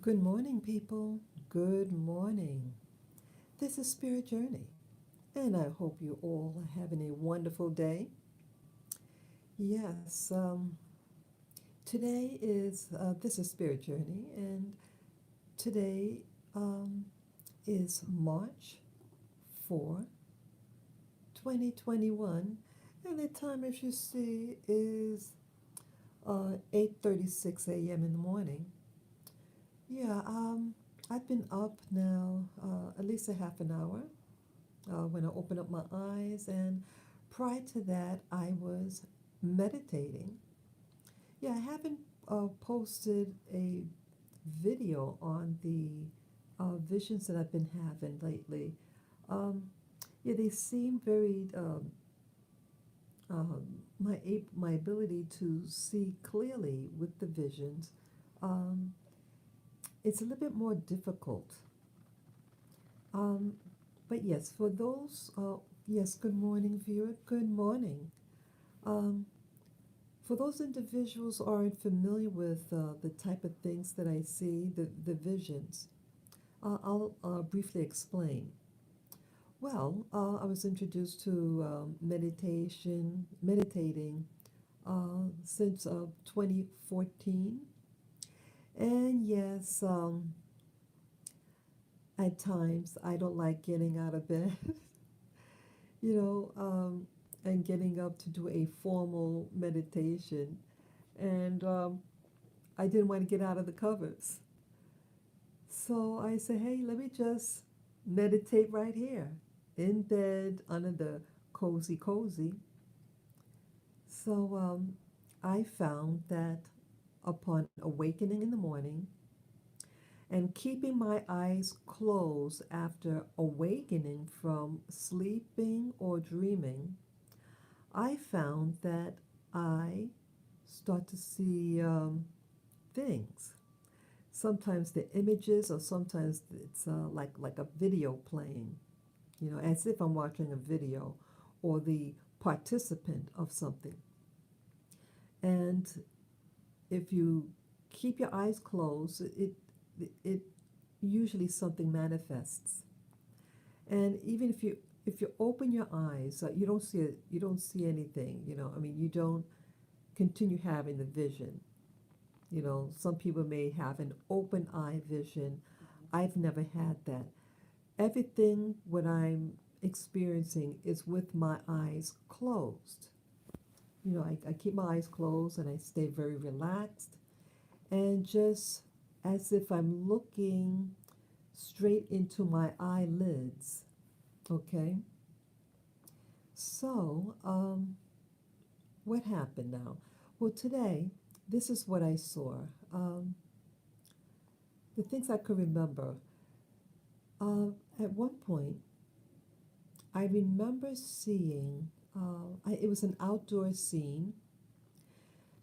Good morning, people. Good morning. This is Spirit Journey, and I hope you all are having a wonderful day. Yes, today is this is Spirit Journey, and today um, is March 4, 2021, and the time, as you see, is 8:36 a.m. in the morning. Yeah, I've been up now at least a half an hour when I opened up my eyes, and prior to that, I was meditating. Yeah, I haven't posted a video on the visions that I've been having lately. Um, yeah, they seem very my ability to see clearly with the visions. Um, it's a little bit more difficult. Um, but yes, for those, yes, good morning, viewer. Good morning. Um, for those individuals who aren't familiar with the type of things that I see, the visions, I'll briefly explain. Well, I was introduced to meditating since 2014. And yes, at times I don't like getting out of bed, you know, and getting up to do a formal meditation. And I didn't want to get out of the covers. So I said, hey, let me just meditate right here in bed under the cozy. So I found that upon awakening in the morning and keeping my eyes closed after awakening from sleeping or dreaming, I found that I start to see things. Sometimes the images, or sometimes it's like a video playing, as if I'm watching a video, or the participant of something. And if you keep your eyes closed, it usually something manifests. And even if you open your eyes, you don't see anything. I mean, you don't continue having the vision. Some people may have an open eye vision. I've never had that. Everything what I'm experiencing is with my eyes closed. I keep my eyes closed and I stay very relaxed and just as if I'm looking straight into my eyelids. Okay? So, what happened now? Well, today, this is what I saw. Um, the things I could remember. At one point, I remember seeing, it was an outdoor scene.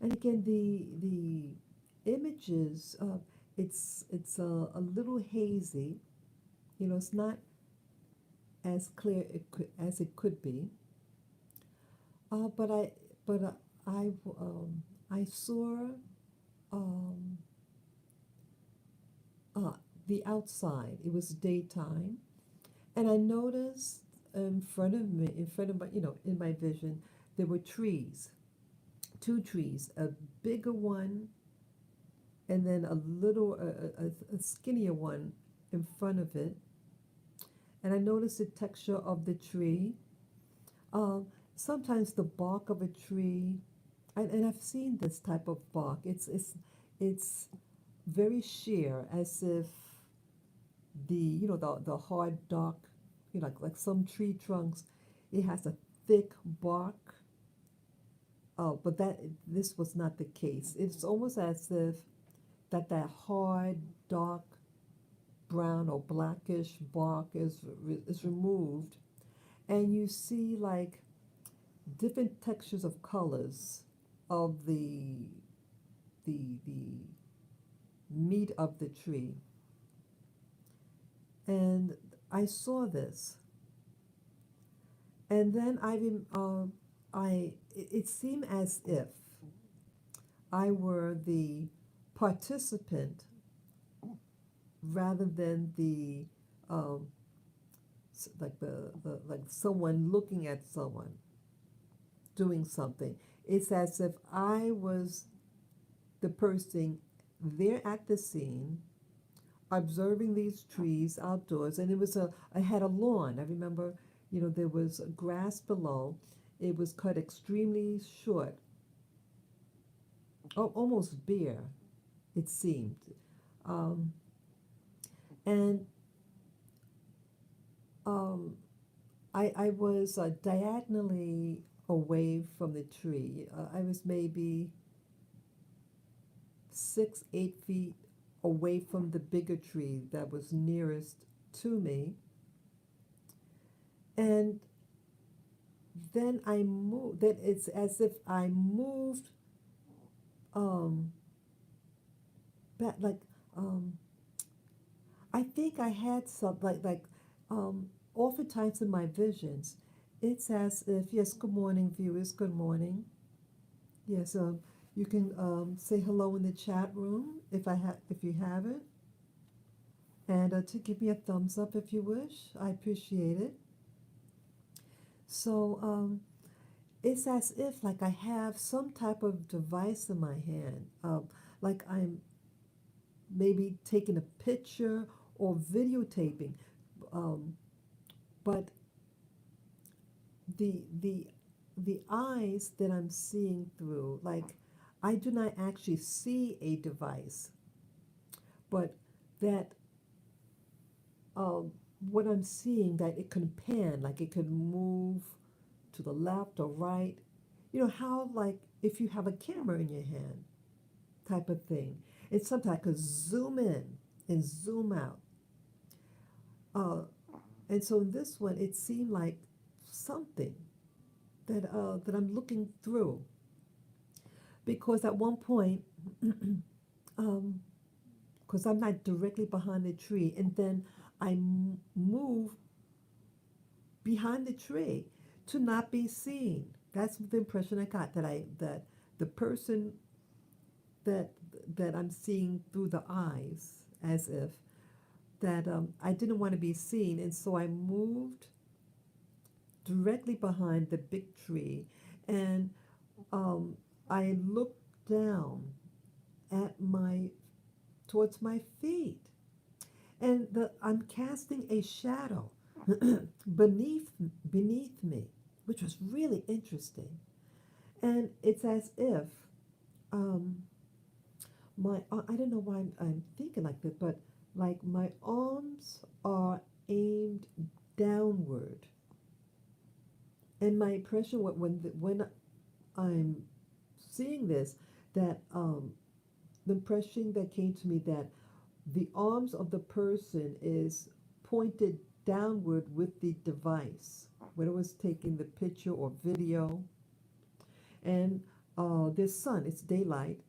And again, the images, it's a little hazy. It's not as clear as it could be. But I I saw um, uh, the outside. It was daytime, and I noticed in front of my, in my vision, there were trees, two trees, a bigger one, and then a little, a skinnier one in front of it. And I noticed the texture of the tree. Um, Sometimes the bark of a tree, and I've seen this type of bark. It's very sheer, as if the hard dark, like some tree trunks, it has a thick bark. Oh, but this was not the case. It's almost as if that hard dark brown or blackish bark is removed, and you see like different textures of colors of the meat of the tree. And I saw this, and then it seemed as if I were the participant rather than the um, like the like someone looking at someone doing something. It's as if I was the person there at the scene observing these trees outdoors, and it was I had a lawn. I remember, there was grass below. It was cut extremely short, almost bare, it seemed. Um, and um, I was diagonally away from the tree. I was maybe 6, 8 feet away from the bigger tree that was nearest to me. And then I moved, then it's as if I moved um, back, like, um, I think I had some, oftentimes in my visions, it's as if, yes, good morning, viewers, good morning. Yes, you can say hello in the chat room if you haven't, and to give me a thumbs up if you wish. I appreciate it. So it's as if like I have some type of device in my hand, like I'm maybe taking a picture or videotaping, um, but the the eyes that I'm seeing through, like I do not actually see a device, but that um, what I'm seeing, that it can pan, like it can move to the left or right. You know how, like, if you have a camera in your hand, type of thing. It's something I could zoom in and zoom out. Uh, and so in this one, it seemed like something that I'm looking through, because at one point, um, because I'm not directly behind the tree, and then move behind the tree to not be seen. That's the impression I got, that the person that that I'm seeing through the eyes, as if that I didn't want to be seen, and so I moved directly behind the big tree, and um, I looked down at my towards my feet, and I'm casting a shadow beneath beneath me, which was really interesting. And it's as if um, I don't know why I'm thinking like that, but like my arms are aimed downward, and my impression when I'm seeing this, that the impression that came to me, that the arms of the person is pointed downward with the device when it was taking the picture or video. And the sun, it's daylight,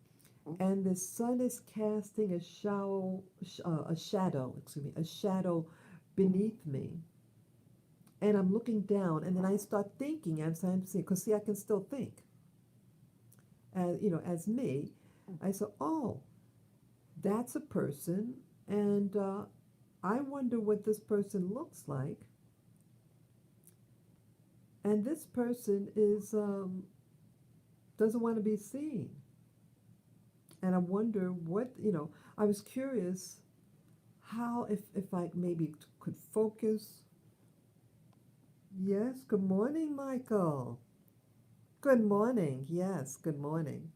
and the sun is casting a shadow, excuse me, a shadow beneath me. And I'm looking down, and then I start thinking as I'm seeing, because see, I can still think, as as me. I said, oh, that's a person, and I wonder what this person looks like. And this person is doesn't want to be seen. And I wonder what, I was curious how, if I maybe could focus. Yes, good morning, Michael. Good morning. Yes, good morning.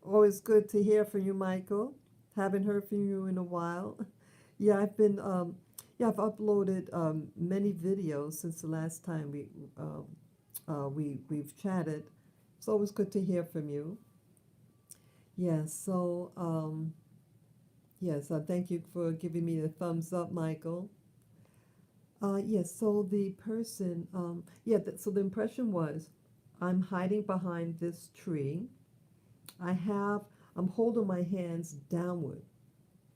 Always good to hear from you, Michael. Haven't heard from you in a while. Yeah, I've uploaded many videos since the last time we've chatted. It's always good to hear from you. Yes, so yes, thank you for giving me the thumbs up, Michael. Yes, so the person, so the impression was, I'm hiding behind this tree. I have, I'm holding my hands downward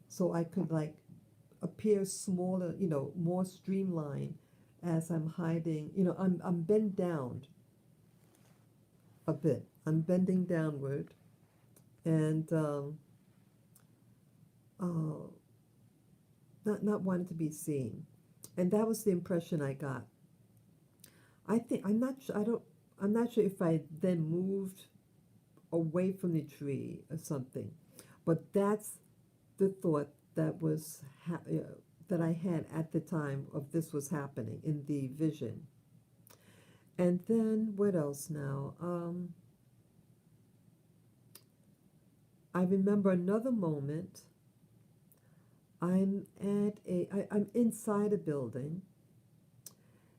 so I could like appear smaller, more streamlined as I'm hiding. I'm bent down a bit. I'm bending downward, and uh, not wanting to be seen, and that was the impression I got. I think I'm not sure. I don't. I'm not sure if I then moved away from the tree or something, but that's the thought that that I had at the time of this was happening in the vision. And then what else now? I remember another moment. I'm inside a building.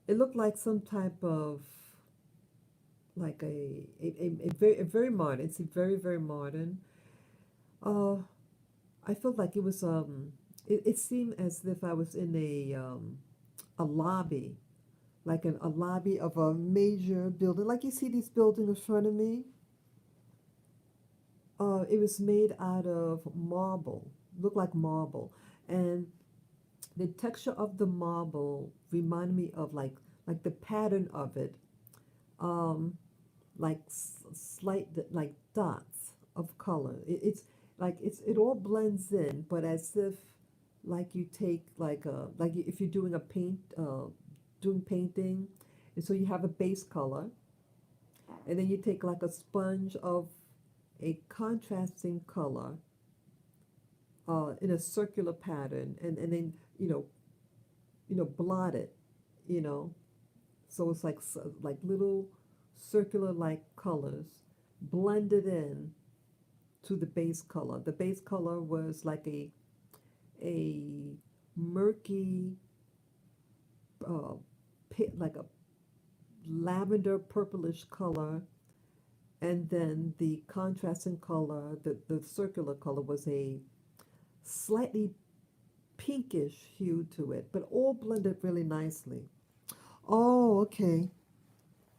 It looked like some type of like a very modern. It's very modern. Uh, I felt like it was it seemed as if I was in a lobby, like a lobby of a major building. Like you see these buildings in front of me. It was made out of marble, looked like marble, and the texture of the marble reminded me of like the pattern of it, um, like slight like dots of color. It's like it all blends in, but as if like you take like if you're doing a doing painting, and so you have a base color, and then you take like a sponge of a contrasting color in a circular pattern, and then blot it, you know, so it's like little circular like colors blended in to the base color. The base color was like a murky uh, like a lavender purplish color, and then the contrasting color, the circular color, was a slightly pinkish hue to it, but all blended really nicely. Oh, okay.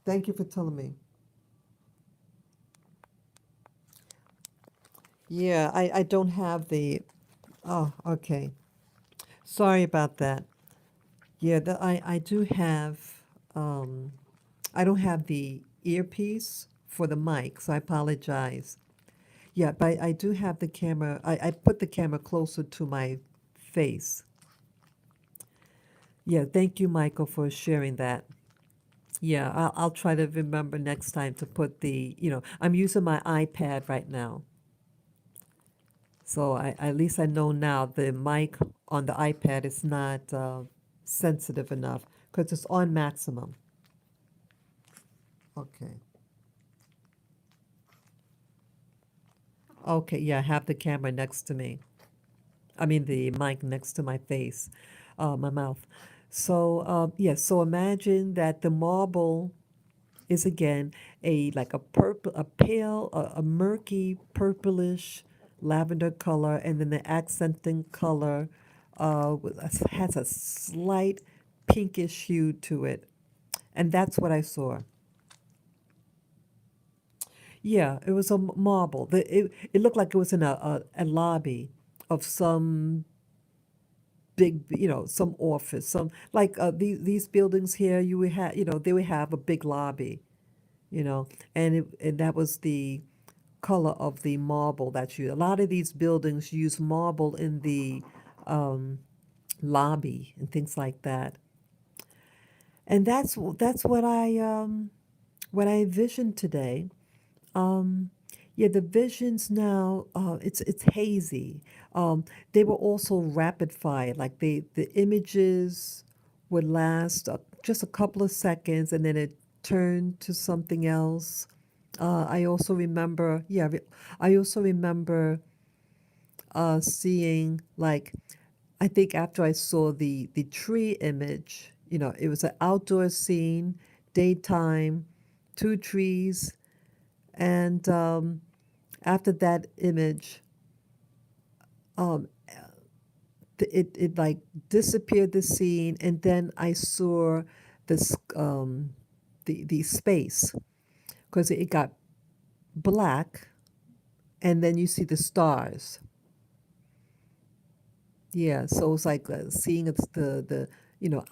Thank you for telling me. Yeah, I don't have the. Oh, okay. Sorry about that. Yeah, I do have. Um, I don't have the earpiece for the mic, so I apologize. Yeah, but I do have the camera. I put the camera closer to my face. Yeah, thank you, Michael, for sharing that. Yeah, I'll try to remember next time to put I'm using my iPad right now. So at least I know now the mic on the iPad is not sensitive enough because it's on maximum. Okay. Okay, yeah, I have the camera next to me. I mean the mic next to my face, my mouth. So yes, so imagine that the marble is again a pale, a murky purplish lavender color, and then the accenting color has a slight pinkish hue to it, and that's what I saw. Yeah, it was a marble. It looked like it was in a lobby of some big, some office, some like these buildings here. You would have, they would have a big lobby, and that was the color of the marble that you. A lot of these buildings use marble in the um, lobby and things like that, and that's what I envisioned today. Um, yeah, the visions now, it's hazy. They were also rapid fire, like the images would last just a couple of seconds and then it turned to something else. I also remember, yeah, I also remember seeing like I think after I saw the tree image, it was an outdoor scene, daytime, two trees, and after that image, um, it like disappeared the scene, and then I saw this the space because it got black, and then you see the stars. Yeah, so it's like seeing it's the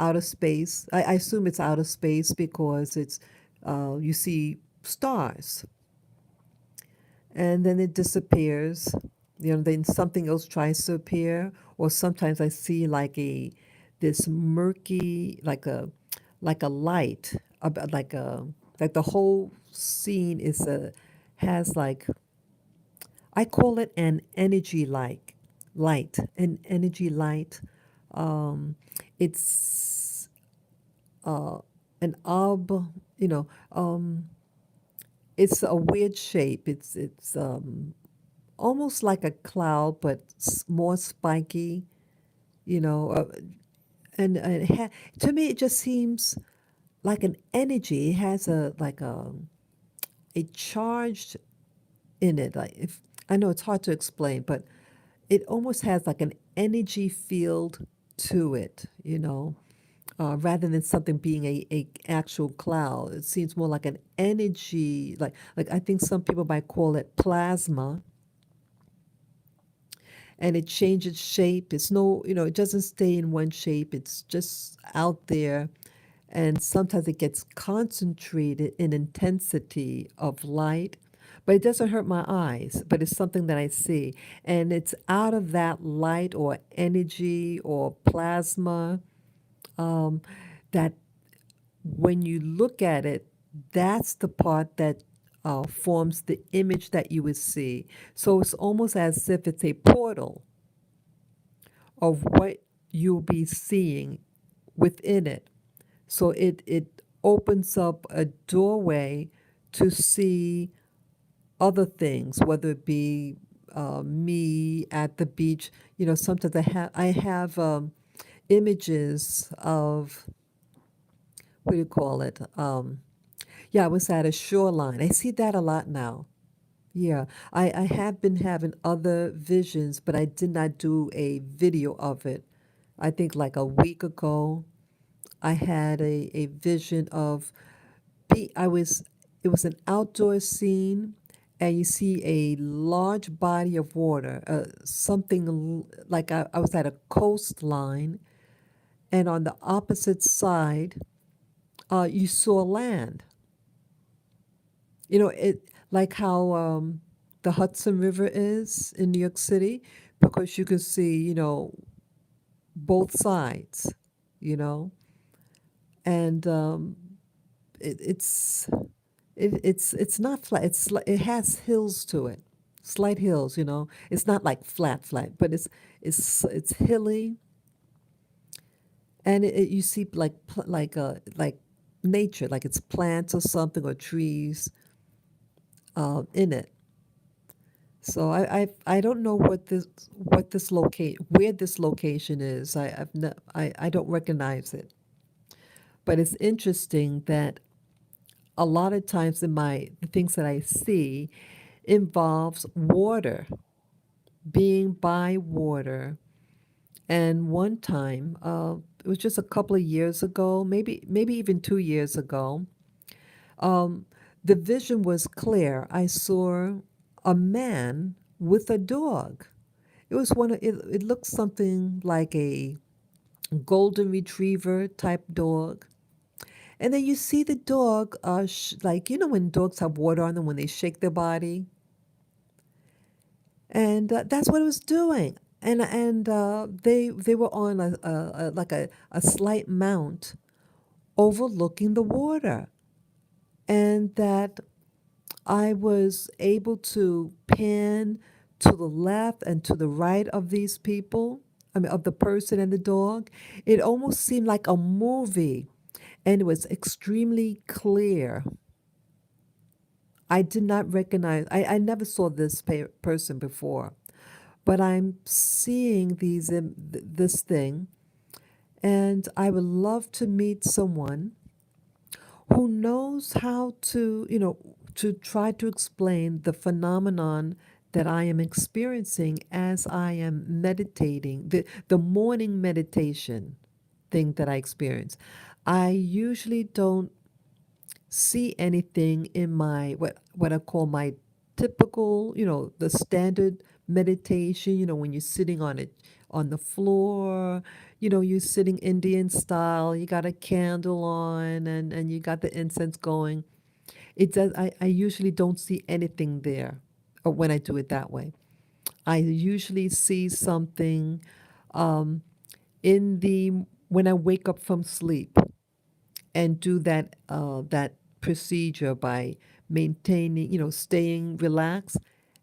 outer space. I assume it's outer space because it's you see stars, and then it disappears, Then something else tries to appear, or sometimes I see like a this murky, like a light, like the whole scene is a has like I call it an energy light, an energy light. Um, it's an you know, um, it's a weird shape. It's almost like a cloud, but more spiky. You know, and to me it just seems like an energy. It has a charged in it. Like if I know it's hard to explain, but it almost has like an energy field to it. Rather than something being a actual cloud. It seems more like an energy, like I think some people might call it plasma, and it changes shape. It's no, it doesn't stay in one shape. It's just out there, and sometimes it gets concentrated in intensity of light. But it doesn't hurt my eyes, but it's something that I see. And it's out of that light or energy or plasma um, that when you look at it, that's the part that forms the image that you would see. So it's almost as if it's a portal of what you'll be seeing within it. So it opens up a doorway to see other things, whether it be me at the beach. Sometimes I have images of what do you call it? Yeah, I was at a shoreline. I see that a lot now. Yeah, I have been having other visions, but I did not do a video of it. I think like a week ago, I had a vision of I was it was an outdoor scene, and you see a large body of water, like I was at a coastline, and on the opposite side, you saw land. It like how the Hudson River is in New York City, because you can see, both sides, you know, and it, it's it's not flat. It has hills to it, slight hills. It's not like flat, but it's hilly, and you see like nature, like it's plants or something or trees in it. So I don't know what this locate where this location is. I don't recognize it, but it's interesting that a lot of times the things that I see involves water, being by water. And one time, it was just a couple of years ago, maybe even 2 years ago. Um, the vision was clear. I saw a man with a dog. It was one of it. It looked something like a golden retriever type dog. And then you see the dog, like when dogs have water on them when they shake their body, and that's what it was doing. And they were on a slight mount overlooking the water, and that I was able to pan to the left and to the right of these people. I mean, of the person and the dog. It almost seemed like a movie, and it was extremely clear. I did not recognize, I never saw this person before, but I'm seeing this thing, and I would love to meet someone who knows how to try to explain the phenomenon that I am experiencing as I am meditating, the morning meditation thing that I experience. I usually don't see anything in my what I call my typical, the standard meditation, when you're sitting on the floor, you're sitting Indian style, you got a candle on, and you got the incense going. I usually don't see anything there when I do it that way. I usually see something um, in the when I wake up from sleep and do that procedure by maintaining, staying relaxed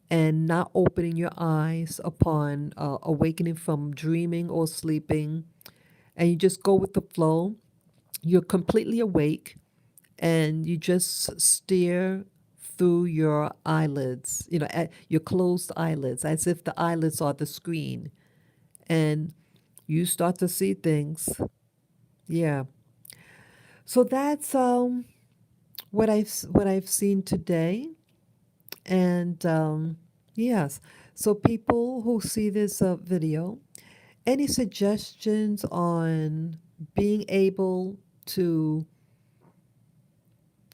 and not opening your eyes upon awakening from dreaming or sleeping, and you just go with the flow. You're completely awake and you just stare through your eyelids, at your closed eyelids, as if the eyelids are the screen, and you start to see things. Yeah. So that's what I've seen today, and yes. So people who see this video, any suggestions on being able to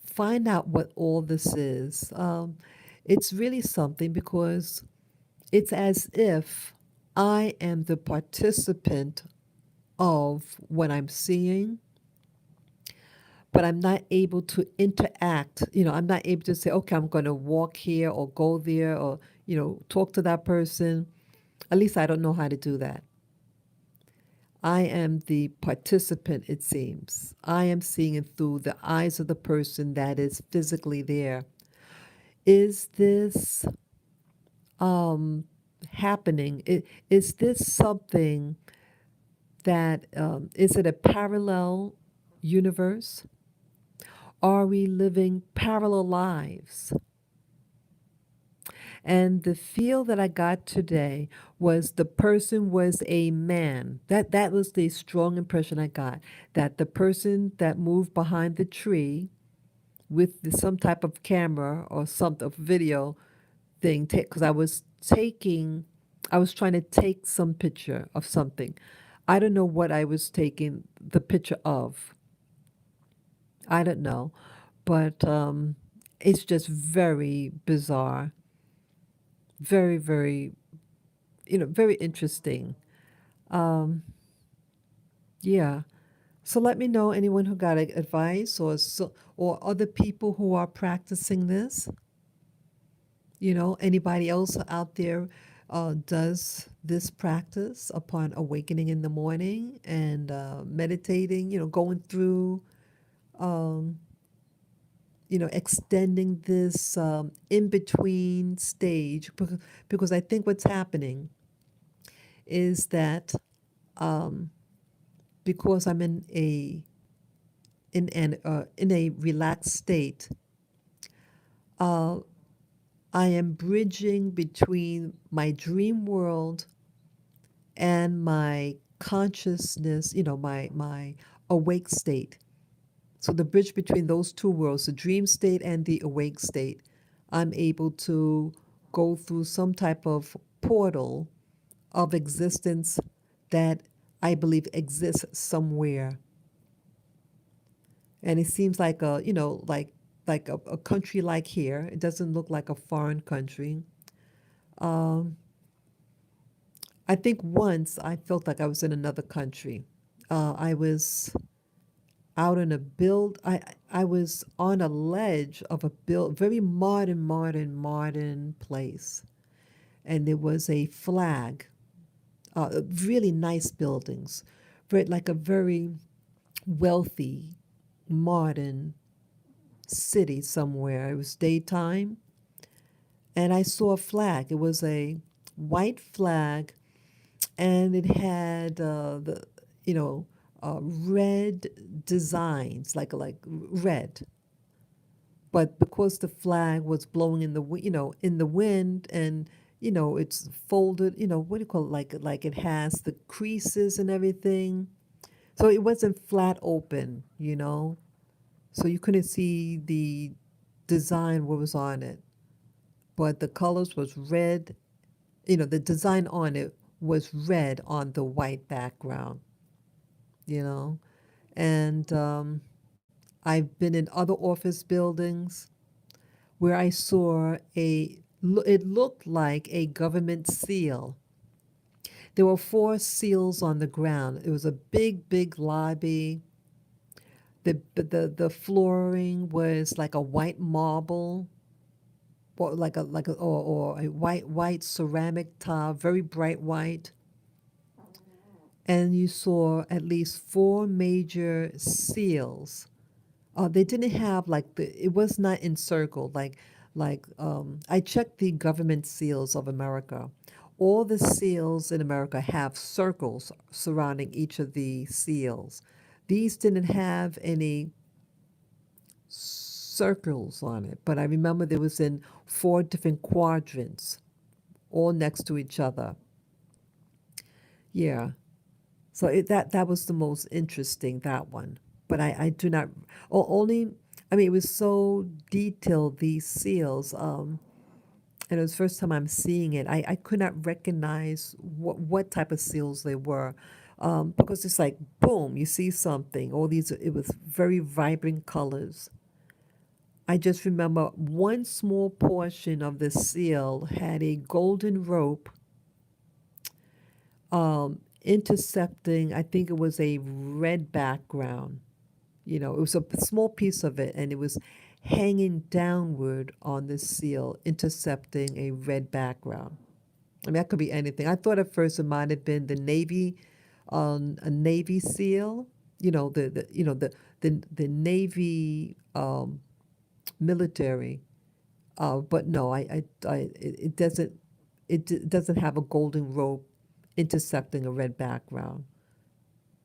find out what all this is? It's really something because it's as if I am the participant of what I'm seeing, but I'm not able to interact. I'm not able to say, okay, I'm going to walk here or go there or, talk to that person. At least I don't know how to do that. I am the participant, it seems. I am seeing it through the eyes of the person that is physically there. Is this um, happening? Is this something that, is it a parallel universe? Are we living parallel lives? And the feel that I got today was the person was a man. That was the strong impression I got. That the person that moved behind the tree with some type of camera or some of video thing, because I was trying to take some picture of something. I don't know what I was taking the picture of. I don't know, but it's just very bizarre, very, very, very interesting. Um, yeah. So let me know anyone who got advice or other people who are practicing this. Anybody else out there does this practice upon awakening in the morning and meditating, going through, um, extending this in between stage because I think what's happening is that um, because I'm in a relaxed state, uh, I am bridging between my dream world and my consciousness, my awake state. So the bridge between those two worlds, the dream state and the awake state, I'm able to go through some type of portal of existence that I believe exists somewhere. And it seems like a country like here. It doesn't look like a foreign country. Um, I think once I felt like I was in another country. I was out in a build. I was on a ledge of a very modern, modern, modern place, and there was a flag. Really nice buildings, very like a very wealthy, modern city somewhere. It was daytime, and I saw a flag. It was a white flag, and it had the you know red designs, like red. But because the flag was blowing in in the wind, and it's folded, what do you call it, like it has the creases and everything, so it wasn't flat open. So you couldn't see the design what was on it, but the colors was red. The design on it was red on the white background, you know. And I've been in other office buildings where I saw it looked like a government seal. There were four seals on the ground. It was a big, big lobby. The flooring was like a white marble. or or a white ceramic tile, very bright white, and you saw at least four major seals. They didn't have like it was not encircled I checked the government seals of America. All the seals in America have circles surrounding each of the seals. These didn't have any circles on it, but I remember there was in four different quadrants, all next to each other. Yeah. So that was the most interesting, that one. But I do not only I mean it was so detailed, these seals, and it was the first time I'm seeing it. I could not recognize what type of seals they were. Because it's like boom, you see something. All these it was very vibrant colors. I just remember one small portion of the seal had a golden rope intercepting, I think it was a red background. You know, it was a small piece of it, and it was hanging downward on the seal, intercepting a red background. I mean, that could be anything. I thought at first it might have been the Navy, a Navy SEAL. You know, the Navy military. But no, it doesn't. Doesn't have a golden rope intercepting a red background.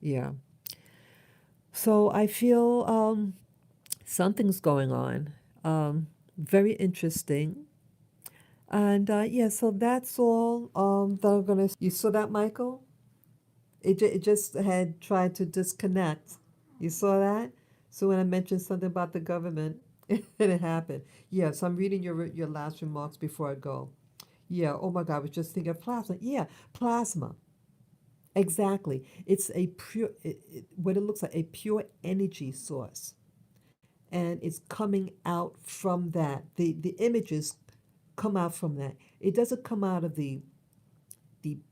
Yeah. So I feel something's going on. Very interesting. And yeah, so that's all that I'm gonna. You saw that, Michael? It just had tried to disconnect. You saw that? So when I mentioned something about the government, it happened. Yeah, so I'm reading your last remarks before I go. Yeah, oh my God, I was just thinking of plasma. Yeah, plasma. Exactly. It's a pure, what it looks like, a pure energy source. And it's coming out from that. The images come out from that. It doesn't come out of the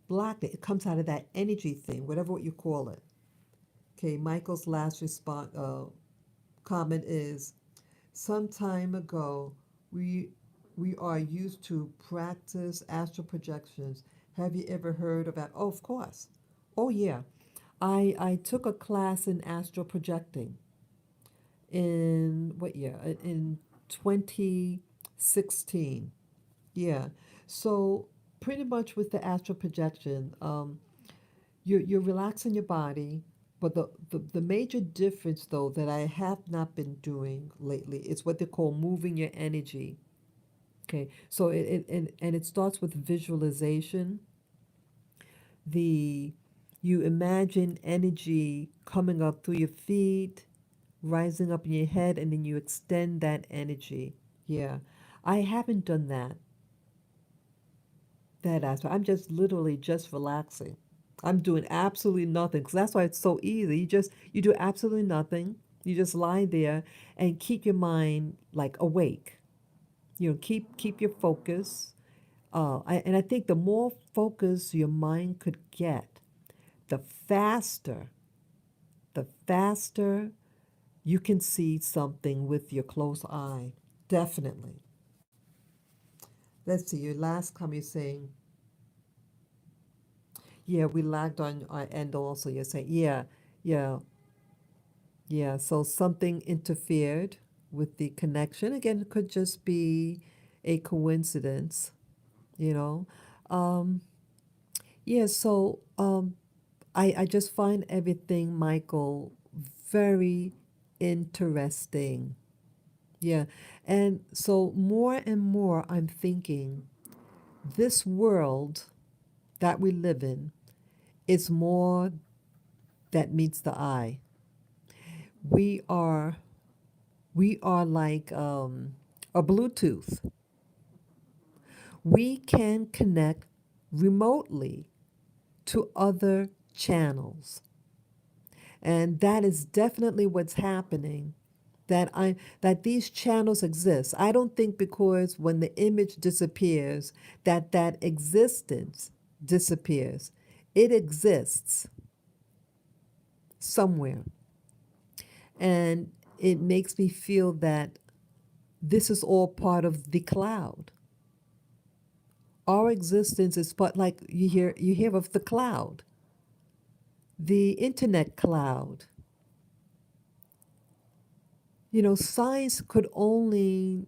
black, it comes out of that energy thing, whatever what you call it. Okay, Michael's last response comment is some time ago we we are used to practice astral projections. Have you ever heard of that? Oh, of course. Oh yeah. I took a class in astral projecting in what year? In 2016. Yeah. So pretty much with the astral projection, you're relaxing your body, but the major difference though that I have not been doing lately is what they call moving your energy. Okay. So and it starts with visualization. The You imagine energy coming up through your feet, rising up in your head, and then you extend that energy. Yeah. I haven't done that aspect. I'm just literally just relaxing. I'm doing absolutely nothing because that's why it's so easy. You do absolutely nothing. You just lie there and keep your mind like awake. You know, keep your focus. And I think the more focus your mind could get, the faster, the faster you can see something with your close eye. Definitely. Let's see. Your last comment you're saying, yeah, we lagged on our end also. You're saying, yeah, yeah, yeah. So something interfered with the connection. Again, it could just be a coincidence, you know. Um, yeah, so I just find everything, Michael, very interesting. Yeah. And so more and more I'm thinking this world that we live in is more that meets the eye. We are we are like a Bluetooth. We can connect remotely to other channels. And that is definitely what's happening. That these channels exist. I don't think because when the image disappears that existence disappears. It exists somewhere. And it makes me feel that this is all part of the cloud. Our existence is part, like you hear of the cloud, the internet cloud. Science could only,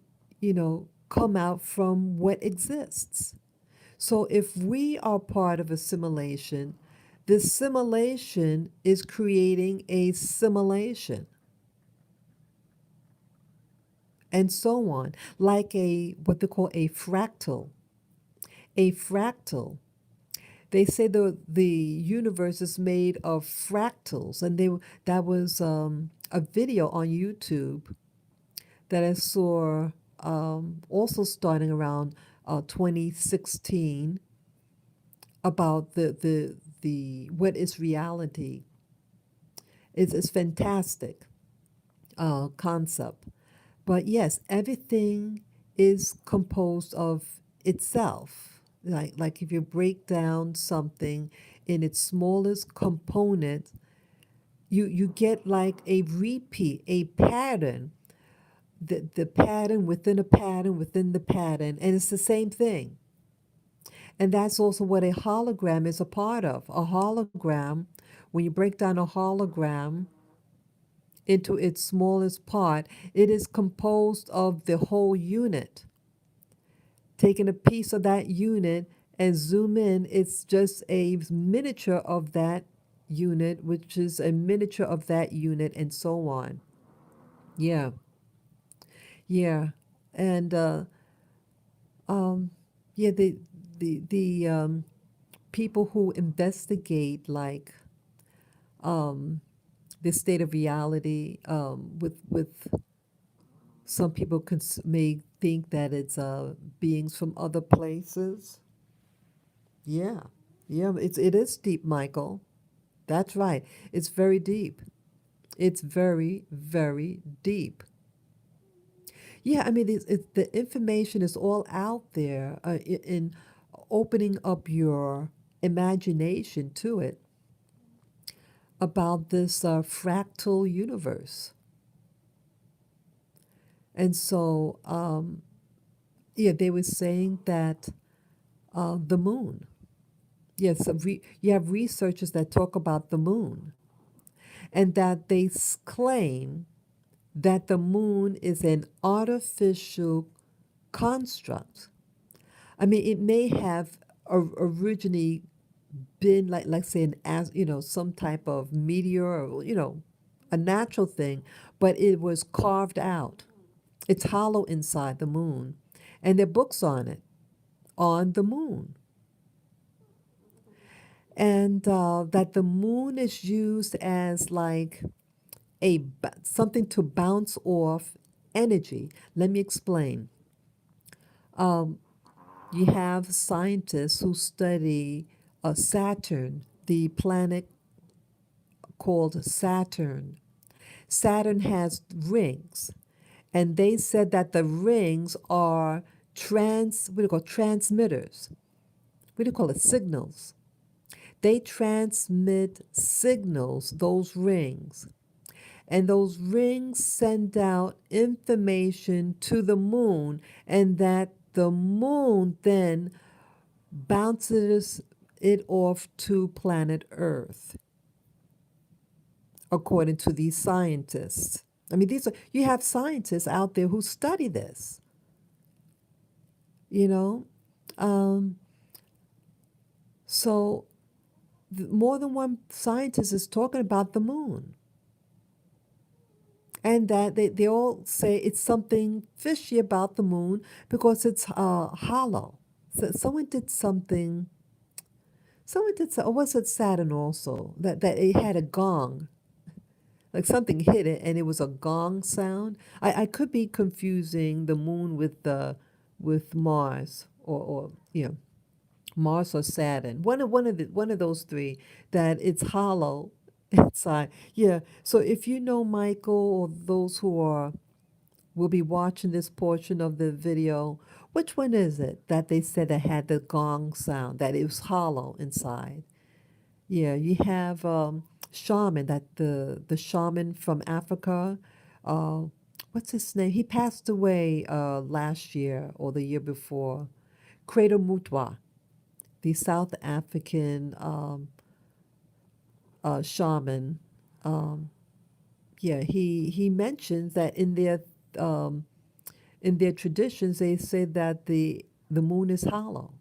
come out from what exists. So if we are part of a simulation, this simulation is creating a simulation, and so on, like a what they call a fractal. A fractal. They say the universe is made of fractals, and that was a video on YouTube that I saw, also starting around 2016, about the what is reality. It's fantastic concept. But yes, everything is composed of itself. Like if you break down something in its smallest component, you get like a repeat, a pattern, the pattern within a pattern within the pattern, and it's the same thing. And that's also what a hologram is a part of. A hologram, when you break down a hologram into its smallest part, it is composed of the whole unit. Taking a piece of that unit and zoom in, it's just a miniature of that unit, which is a miniature of that unit, and so on. Yeah, yeah. And um, yeah, the people who investigate like the state of reality, with some people may think that it's beings from other places. Yeah, yeah, it is deep, Michael. That's right. It's very deep. It's very, very deep. Yeah, I mean, the information is all out there, in opening up your imagination to it about this fractal universe. And so, yeah, they were saying that the moon. Yes, you have researchers that talk about the moon, and that they claim that the moon is an artificial construct. I mean, it may have originally been like say an as some type of meteor, or a natural thing, but it was carved out. It's hollow inside the moon, and there are books on it, on the moon, and that the moon is used as like something to bounce off energy. Let me explain. Um, you have scientists who study Saturn, the planet called Saturn. Saturn has rings, and they said that the rings are what do you call transmitters? What do you call it? Signals. They transmit signals, those rings, and those rings send out information to the moon, and that the moon then bounces it off to planet Earth, according to these scientists. I mean, you have scientists out there who study this, you know? Um, so more than one scientist is talking about the moon. And that they all say it's something fishy about the moon because it's hollow. So someone did something. Someone did, or was it Saturn also? That it had a gong, like something hit it, and it was a gong sound. I could be confusing the moon with Mars, or Mars or Saturn. One of those three. That it's hollow inside. Yeah. So if you know Michael, or those who will be watching this portion of the video, which one is it that they said that had the gong sound, that it was hollow inside? Yeah, you have shaman, that the shaman from Africa, uh, what's his name? He passed away last year or the year before. Credo Mutwa, the South African shaman. Um, yeah, he mentions that um, in their traditions they say that the moon is hollow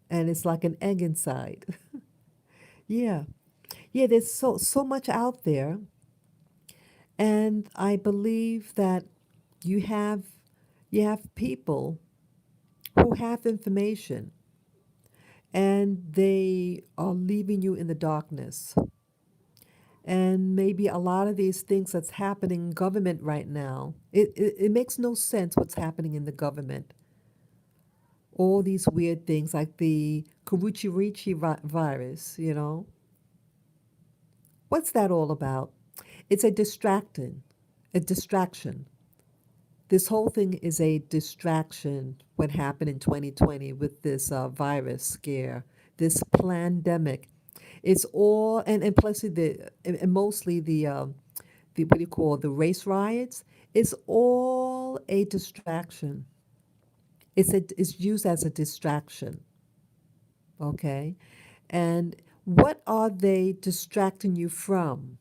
and it's like an egg inside. Yeah, yeah. There's so much out there, and I believe that you have you have people who have information and they are leaving you in the darkness. And maybe a lot of these things that's happening in government right now, it makes no sense what's happening in the government. All these weird things like the Karuchirichi virus, you know. What's that all about? It's a distraction. This whole thing is a distraction, what happened in 2020 with this virus scare, this pandemic. It's all, and plus and mostly the, what do you call, the race riots, it's all a distraction. It's used as a distraction, okay? And what are they distracting you from?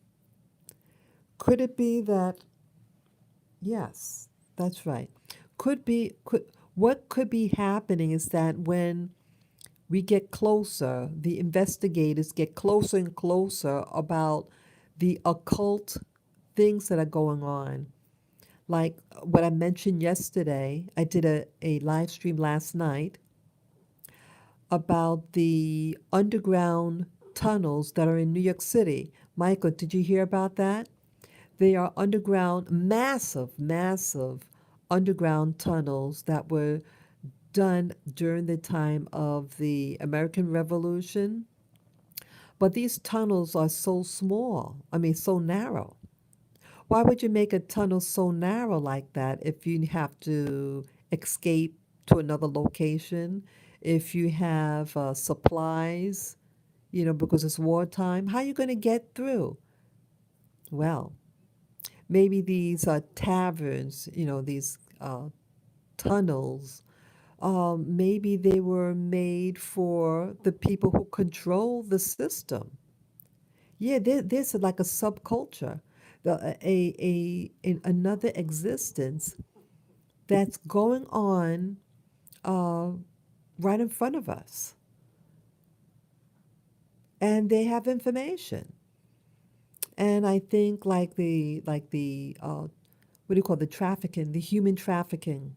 Could it be that, yes, that's right. What could be happening is that when we get closer, the investigators get closer and closer about the occult things that are going on. Like what I mentioned yesterday, I did a live stream last night about the underground tunnels that are in New York City. Michael, did you hear about that? They are underground, massive underground tunnels that were done during the time of the American Revolution. But these tunnels are so small, I mean, so narrow. Why would you make a tunnel so narrow like that if you have to escape to another location? If you have supplies, you know, because it's wartime, how are you going to get through? Well, maybe these taverns, you know, these tunnels, maybe they were made for the people who control the system. Yeah, there's like a subculture, another existence that's going on uh, right in front of us, and they have information. And I think what do you call the trafficking, the human trafficking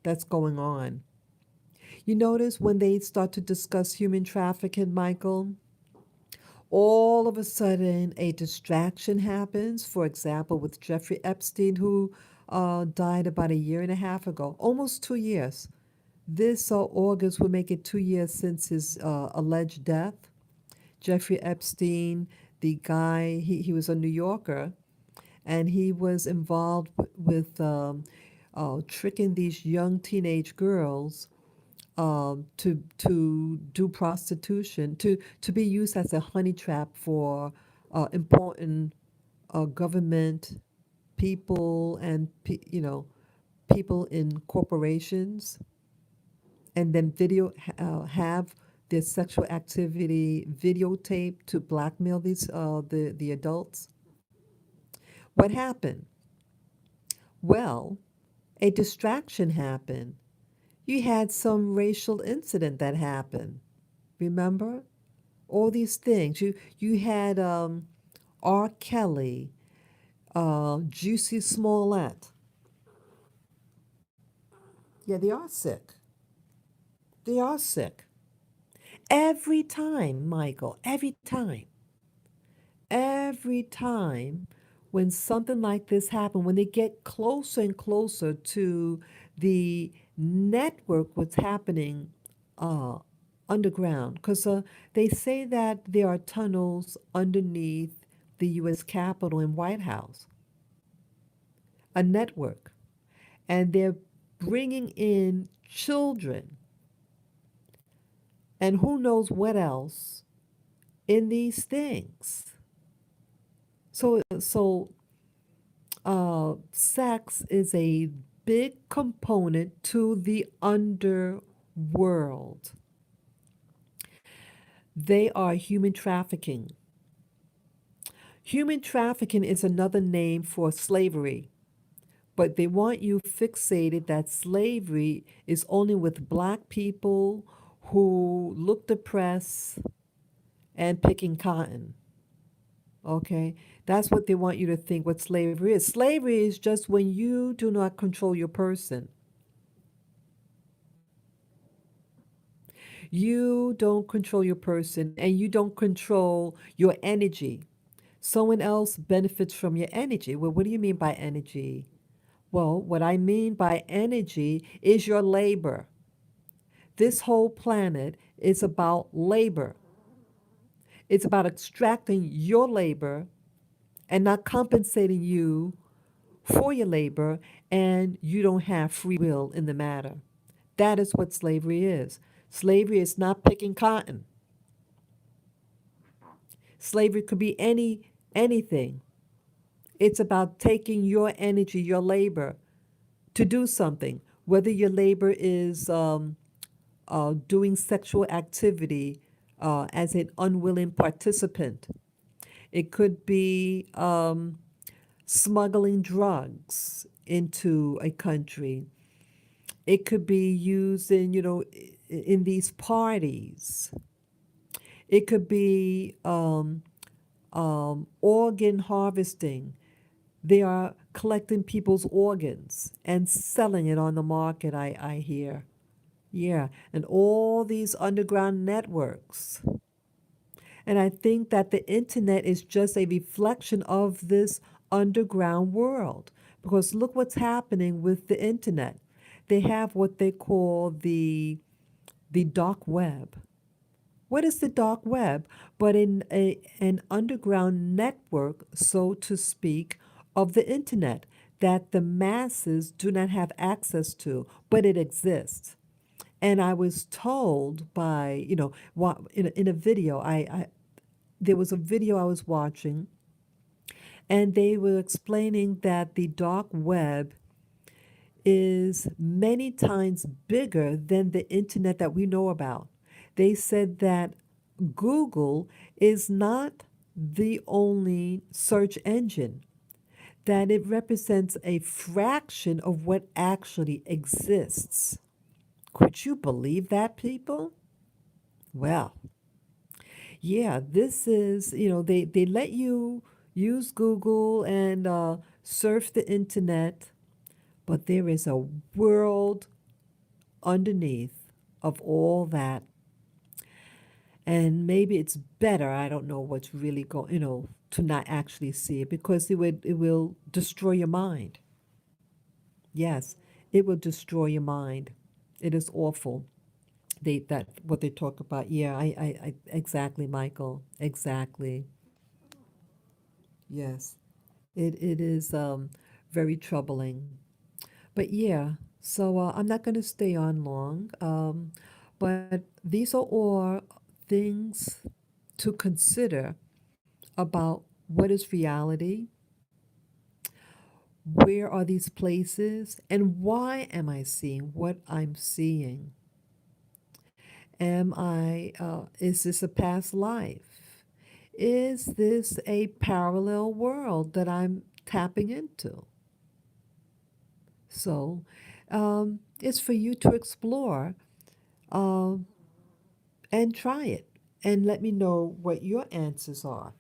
that's going on. You notice when they start to discuss human trafficking, Michael, all of a sudden a distraction happens. For example, with Jeffrey Epstein, who died about a year and a half ago, almost 2 years. This August will make it 2 years since his alleged death. Jeffrey Epstein, the guy, he was a New Yorker, and he was involved with tricking these young teenage girls to do prostitution, to be used as a honey trap for important government people and people in corporations, and then have their sexual activity videotaped to blackmail the adults. What happened? Well, a distraction happened. You had some racial incident that happened. Remember? All these things. You had R. Kelly, Juicy Smollett. Yeah, they are sick. They are sick. Every time, Michael, every time when something like this happens, when they get closer and closer to the network, what's happening uh, underground, because they say that there are tunnels underneath the U.S. Capitol and White House, a network, and they're bringing in children and who knows what else in these things. So sex is a big component to the underworld. They are human trafficking. Human trafficking is another name for slavery, but they want you fixated that slavery is only with black people who look depressed and picking cotton. Okay? That's what they want you to think what slavery is. Slavery is just when you do not control your person. You don't control your person and you don't control your energy. Someone else benefits from your energy. Well, what do you mean by energy? Well, what I mean by energy is your labor. This whole planet is about labor. It's about extracting your labor and not compensating you for your labor, and you don't have free will in the matter. That is what slavery is. Slavery is not picking cotton. Slavery could be anything. It's about taking your energy, your labor, to do something. Whether your labor is doing sexual activity as an unwilling participant, it could be smuggling drugs into a country. It could be used in, in these parties. It could be organ harvesting. They are collecting people's organs and selling it on the market, I hear. Yeah, and all these underground networks. And I think that the internet is just a reflection of this underground world. Because look what's happening with the internet. They have what they call the dark web. What is the dark web but an underground network, so to speak, of the internet that the masses do not have access to, but it exists. And I was told by, in a video, there was a video I was watching, and they were explaining that the dark web is many times bigger than the internet that we know about. They said that Google is not the only search engine, that it represents a fraction of what actually exists. Could you believe that, people? Well, yeah, this is, they let you use Google and surf the internet, but there is a world underneath of all that. And maybe it's better, I don't know what's really going, to not actually see it because it will destroy your mind. Yes, it will destroy your mind. It is awful. That what they talk about. Yeah, I exactly, Michael. Exactly. Yes. It is very troubling. But yeah, so I'm not going to stay on long. But these are all things to consider about what is reality, where are these places, and why am I seeing what I'm seeing? Is this a past life? Is this a parallel world that I'm tapping into? So it's for you to explore um, and try it and let me know what your answers are.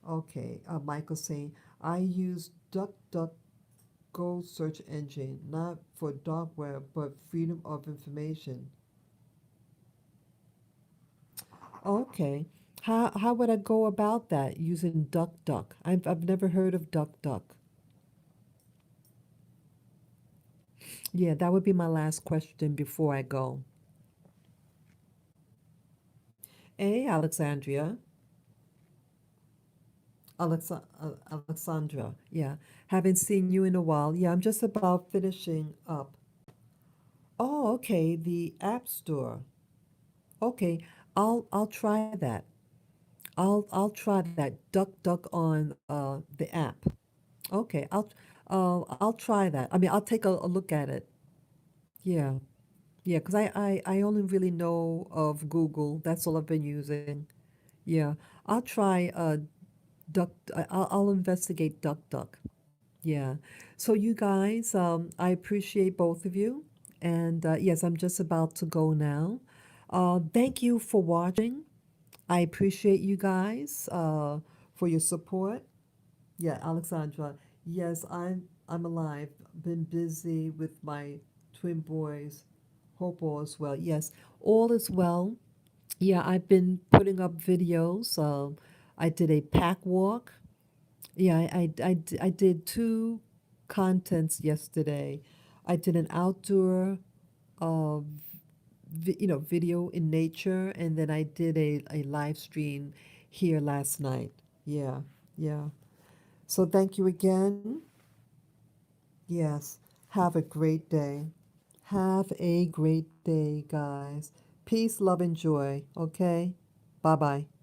Okay, Michael saying, I use DuckDuckGo search engine, not for dark web, but freedom of information. Okay. How would I go about that using DuckDuck? I've never heard of DuckDuck. Yeah, that would be my last question before I go. Hey, Alexandria. Alexandra. Yeah. Haven't seen you in a while. Yeah, I'm just about finishing up. Oh, okay. The App Store. Okay. I'll try that. I'll try that. Duck Duck on the app. Okay, I'll try that. I mean, I'll take a look at it. Yeah, yeah, because I only really know of Google. That's all I've been using. Yeah, I'll try Duck. I'll investigate DuckDuck. Yeah. So you guys, I appreciate both of you, and yes, I'm just about to go now. Thank you for watching. I appreciate you guys for your support. Yeah, Alexandra. Yes, I'm alive. Been busy with my twin boys. Hope all is well. Yes, all is well. Yeah, I've been putting up videos. I did a pack walk. Yeah, I did two contents yesterday. I did an outdoor, uh, video in nature, and then I did a live stream here last night. Yeah, yeah. So thank you again. Yes. Have a great day. Have a great day, guys. Peace, love, and joy. Okay? Bye bye.